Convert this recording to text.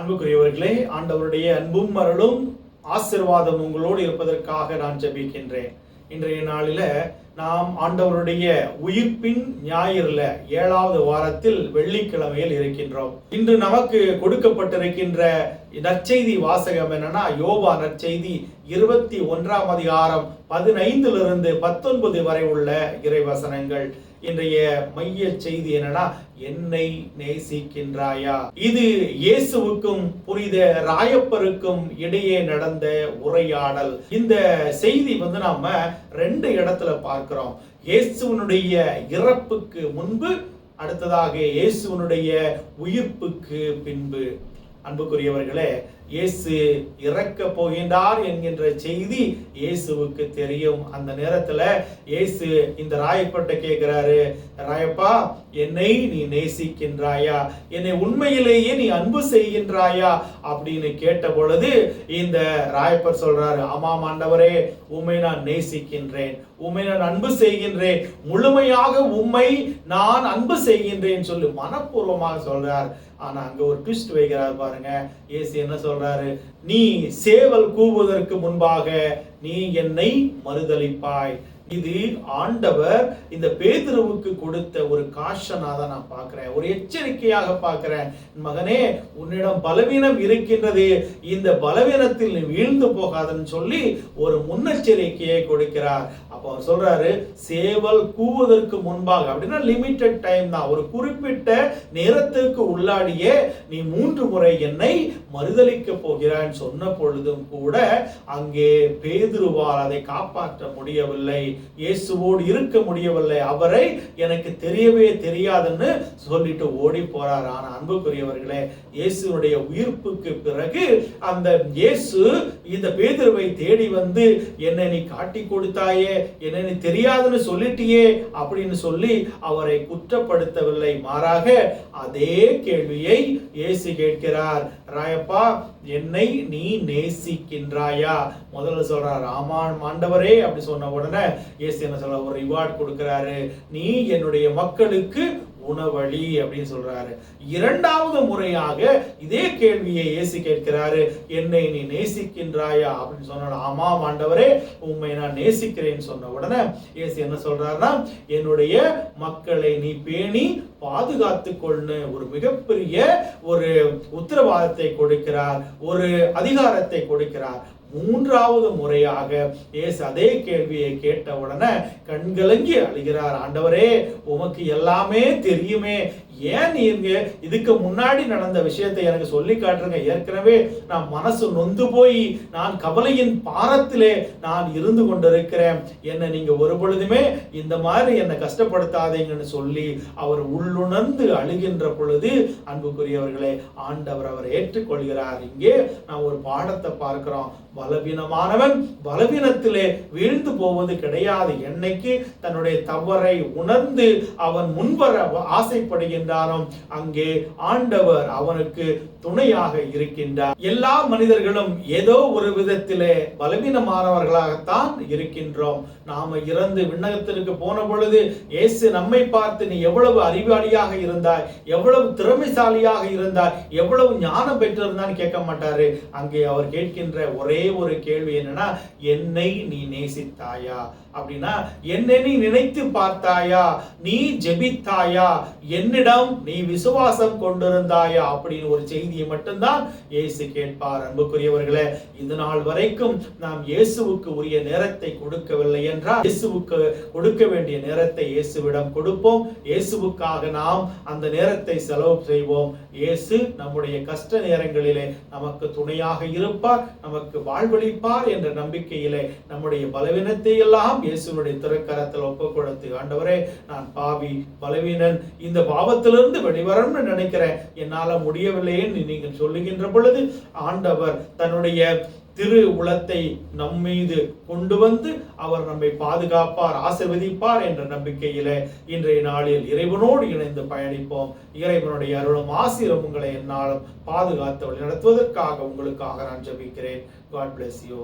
அன்புக்குரியவர்களே, ஆண்டவருடைய அன்பும் அருளும் ஆசீர்வாதம் உங்களோடு இருப்பதற்காக நான் ஜெபிக்கின்றேன். இன்றைய நாளில நாம் ஆண்டவருடைய உயிர்ப்பின் ஞாயிறுல 7வது வாரத்தில் வெள்ளிக்கிழமையில் இருக்கின்றோம். இன்று நமக்கு கொடுக்கப்பட்டிருக்கின்ற நற்செய்தி வாசகம் என்னன்னா, யோவா நற்செய்தி 21ஆம் அதிகாரம் 15 19 வரை உள்ள இறைவசனங்கள். இன்றைய மைய செய்தி என்னன்னா, என்னை நேசிக்கின்றாயா? இது இயேசுவுக்கும் புனித ராயப்பருக்கும் இடையே நடந்த உரையாடல். இந்த செய்தி நாம 2 இடத்துல பார்க்கிறோம். இயேசுவினுடைய இறப்புக்கு முன்பு, அடுத்ததாக இயேசுவினுடைய உயிர்ப்புக்கு பின்பு. அன்புக்குரியவர்களே, இயேசு இறக்க போகின்றார் என்கின்ற செய்தி இயேசுவுக்கு தெரியும். அந்த நேரத்துல இயேசு இந்த ராயப்பட்ட கேட்கிறாரு, ராயப்பா, என்னை நீ நேசிக்கின்றாயா? என்னை உண்மையிலேயே நீ அன்பு செய்கின்றாயா அப்படின்னு கேட்ட பொழுது இந்த ராயப்பர் சொல்றாரு, ஆமாம் ஆண்டவரே, உம்மை நான் நேசிக்கின்றேன், உம்மை நான் அன்பு செய்கின்றேன், முழுமையாக உம்மை நான் அன்பு செய்கின்றேன் சொல்லி மனப்பூர்வமாக சொல்றார். ஆனா அங்க ஒரு ட்விஸ்ட் வைக்கிறார் பாருங்க. இயேசு என்ன சொல்றாரு? நீ சேவல் கூவுவதற்கு முன்பாக நீ என்னை மறுதலிப்பாய். இது ஆண்டவர் இந்த பேதுருவுக்கு கொடுத்த ஒரு காஷனா தான் நான் பார்க்கிறேன், ஒரு எச்சரிக்கையாக பார்க்கிறேன். மகனே, உன்னிடம் பலவீனம் இருக்கின்றது, இந்த பலவீனத்தில் நீ வீழ்ந்து போகாதன்னு சொல்லி ஒரு முன்னெச்சரிக்கையை கொடுக்கிறார். அப்போ அவர் சொல்றாரு, சேவல் கூவுவதற்கு முன்பாக, அப்படின்னா லிமிட்டட் டைம் தான், ஒரு குறிப்பிட்ட நேரத்திற்கு உள்ளாடியே நீ 3 முறை என்னை மறுதலிக்க போகிறான்னு சொன்ன பொழுதும் கூட அங்கே பேதுருவால் அதை காப்பாற்ற முடியவில்லை, இயேசுவோடு இருக்க முடியவில்லை. அவரை எனக்கு தெரியவே தெரியாதுன்னு சொல்லிட்டு ஓடி போறார். ஆனா அன்புக்குரியவர்களே, இயேசுனுடைய உயிர்ப்புக்கு பிறகு அந்த இயேசு இந்த பேதுருவை தேடி வந்து, என்னை நீ காட்டி கொடுத்தாயே, என்னை நீ தெரியாதுன்னு சொல்லிட்டியே அப்படின்னு சொல்லி அவரை குற்றப்படுத்தவில்லை. மாறாக அதே கேள்வியை இயேசு கேட்கிறார், ராயப்பா, என்னை நீ நேசிக்கின்றாயா? முதல்ல சொல்றார், ஆமாம் ஆண்டவரே அப்படி சொன்ன உடனே இயேசு என்ன சொல்ற, ஒரு ரிவார்ட் கொடுக்கிறாரு, நீ என்னுடைய மக்களுக்கு உணவளி அப்படின்னு சொல்றாரு. 2வது முறையாக இதே கேள்வியை இயேசு கேட்கிறாரு, என்னை நீ நேசிக்கின்றாயா அப்படின்னு சொன்ன, ஆமாம் ஆண்டவரே, உம்மை நான் நேசிக்கிறேன்னு சொன்ன உடனே இயேசு என்ன சொல்றாருன்னா, என்னுடைய மக்களை நீ பேணி பாதுகாத்துக் கொள்ளு ஒரு மிகப்பெரிய ஒரு உத்தரவாதத்தை கொடுக்கிறார், ஒரு அதிகாரத்தை கொடுக்கிறார். 3வது முறையாக இயேசு அதே கேள்வியை கேட்ட உடனே கண்கலங்கி அழுகிறார், ஆண்டவரே, உமக்கு எல்லாமே தெரியுமே, ஏன் நீங்க இதுக்கு முன்னாடி நடந்த விஷயத்தை எனக்கு சொல்லி காட்டுறங்க. ஏற்கனவே நான் மனசு நொந்து போய் நான் கவலையின் பாரத்திலே நான் இருந்து கொண்டிருக்கிறேன், என்னை நீங்க ஒரு பொழுதுமே இந்த மாதிரி என்னை கஷ்டப்படுத்தாதீங்கன்னு சொல்லி அவர் உள்ளுணர்ந்து அழுகின்ற பொழுது, அன்புக்குரியவர்களே, ஆண்டவர் அவரை ஏற்றுக்கொள்கிறார். இங்கே நான் ஒரு பாடத்தை பார்க்கிறோம். பலவீனமானவன் பலவீனத்திலே வீழ்ந்து போவது கிடையாது. என்னைக்கு தன்னுடைய தவறை உணர்ந்து அவன் முன்வர ஆசைப்படுகின்றானோ அங்கே ஆண்டவர் அவனுக்கு துணையாக இருக்கின்றார். எல்லா மனிதர்களும் ஏதோ ஒரு விதத்திலே பலவீனமானவர்களாகத்தான் இருக்கின்றோம். நாம இறந்து விண்ணகத்திற்கு போன பொழுது இயேசு நம்மை பார்த்து, நீ எவ்வளவு அறிவாளியாக இருந்தாய், எவ்வளவு திறமைசாலியாக இருந்தாய், எவ்வளவு ஞானம் பெற்றிருந்தான்னு கேட்க மாட்டாரு. அங்கே அவர் கேட்கின்ற ஒரே ஒரு கேள்வி என்னன்னா, என்னை நீ நேசித்தாயா? அப்படின்னா, என்னை நீ நினைத்து பார்த்தாயா? நீ ஜெபித்தாயா? என்னிடம் நீ விசுவாசம் கொண்டிருந்தாயா? அப்படின்னு ஒரு செய்தியை மட்டும்தான் இயேசு கேட்பார். அன்புக்குரியவர்களே, இது நாள் வரைக்கும் நாம் இயேசுவுக்கு உரிய நேரத்தை கொடுக்கவில்லை என்றால், இயேசுவுக்கு கொடுக்க வேண்டிய நேரத்தை இயேசுவிடம் கொடுப்போம். இயேசுவுக்காக நாம் அந்த நேரத்தை செலவு செய்வோம். இயேசு நம்முடைய கஷ்ட நேரங்களிலே நமக்கு துணையாக இருப்பார், நமக்கு வாழ்வளிப்பார் என்ற நம்பிக்கையிலே நம்முடைய பலவீனத்தை எல்லாம் இயேசுவுடைய திருக்கரத்தில் ஒப்புக் கொடுத்து, ஆண்டவரே, நான் பாவி, பலவீனன், இந்த பாவத்திலிருந்து வெளிவரணும்னு நினைக்கிறேன், என்னால முடியவில்லைன்னு நீங்கள் சொல்லுகின்ற பொழுது ஆண்டவர் தன்னுடைய திரு உளத்தை நம்மீது கொண்டு வந்து அவர் நம்மை பாதுகாப்பார், ஆசீர்வதிப்பார் என்ற நம்பிக்கையிலே இன்றைய நாளில் இறைவனோடு இணைந்து பயணிப்போம். இறைவனுடைய அருளும் ஆசீர்வாதம் உங்களை என்னாலும் பாதுகாத்து வழி நடத்துவதற்காக உங்களுக்காக நான் ஜெபிக்கிறேன். God bless you.